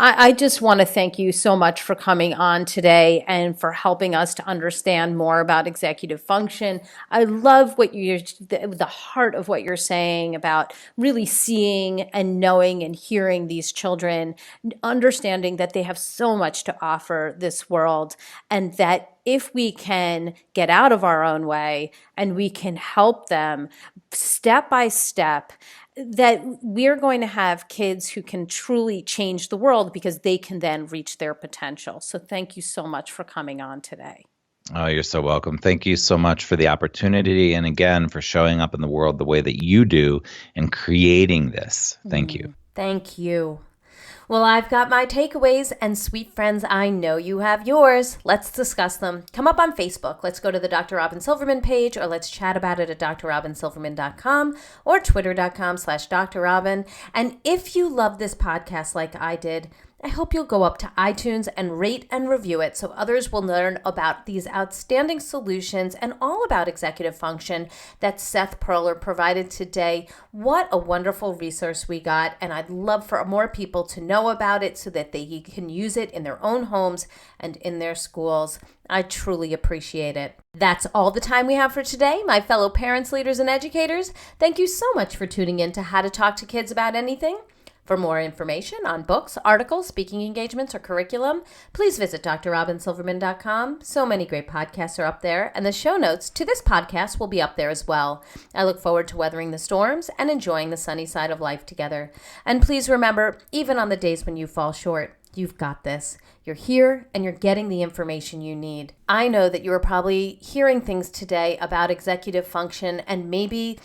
I just want to thank you so much for coming on today and for helping us to understand more about executive function. I love the heart of what you're saying about really seeing and knowing and hearing these children, understanding that they have so much to offer this world, and that if we can get out of our own way and we can help them step by step, that we're going to have kids who can truly change the world because they can then reach their potential. So thank you so much for coming on today. Oh, you're so welcome. Thank you so much for the opportunity. And again, for showing up in the world the way that you do and creating this. Thank you. Thank you. Well, I've got my takeaways, and sweet friends, I know you have yours. Let's discuss them. Come up on Facebook. Let's go to the Dr. Robyn Silverman page, or let's chat about it at drrobynsilverman.com or twitter.com/drrobyn. And if you love this podcast like I did, I hope you'll go up to iTunes and rate and review it so others will learn about these outstanding solutions and all about executive function that Seth Perler provided today. What a wonderful resource we got, and I'd love for more people to know about it so that they can use it in their own homes and in their schools. I truly appreciate it. That's all the time we have for today, my fellow parents, leaders, and educators. Thank you so much for tuning in to How to Talk to Kids About Anything. For more information on books, articles, speaking engagements, or curriculum, please visit drrobynsilverman.com. So many great podcasts are up there, and the show notes to this podcast will be up there as well. I look forward to weathering the storms and enjoying the sunny side of life together. And please remember, even on the days when you fall short, you've got this. You're here and you're getting the information you need. I know that you are probably hearing things today about executive function, and maybe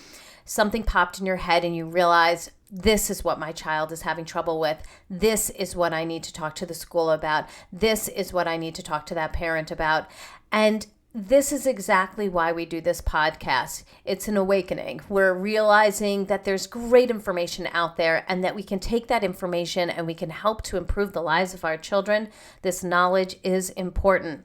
something popped in your head and you realized, this is what my child is having trouble with. This is what I need to talk to the school about. This is what I need to talk to that parent about. And this is exactly why we do this podcast. It's an awakening. We're realizing that there's great information out there and that we can take that information and we can help to improve the lives of our children. This knowledge is important.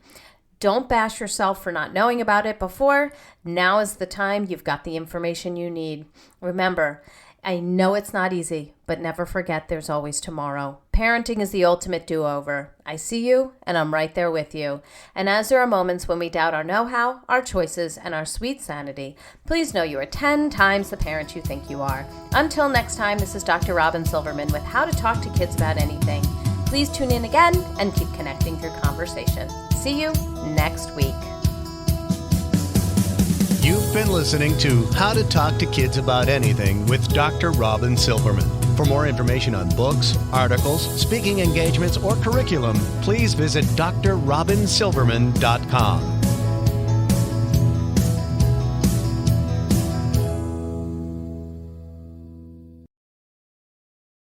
Don't bash yourself for not knowing about it before. Now is the time. You've got the information you need. Remember, I know it's not easy, but never forget there's always tomorrow. Parenting is the ultimate do-over. I see you, and I'm right there with you. And as there are moments when we doubt our know-how, our choices, and our sweet sanity, please know you are 10 times the parent you think you are. Until next time, this is Dr. Robyn Silverman with How to Talk to Kids About Anything. Please tune in again and keep connecting through conversation. See you next week. You've been listening to How to Talk to Kids About Anything with Dr. Robyn Silverman. For more information on books, articles, speaking engagements, or curriculum, please visit drrobynsilverman.com.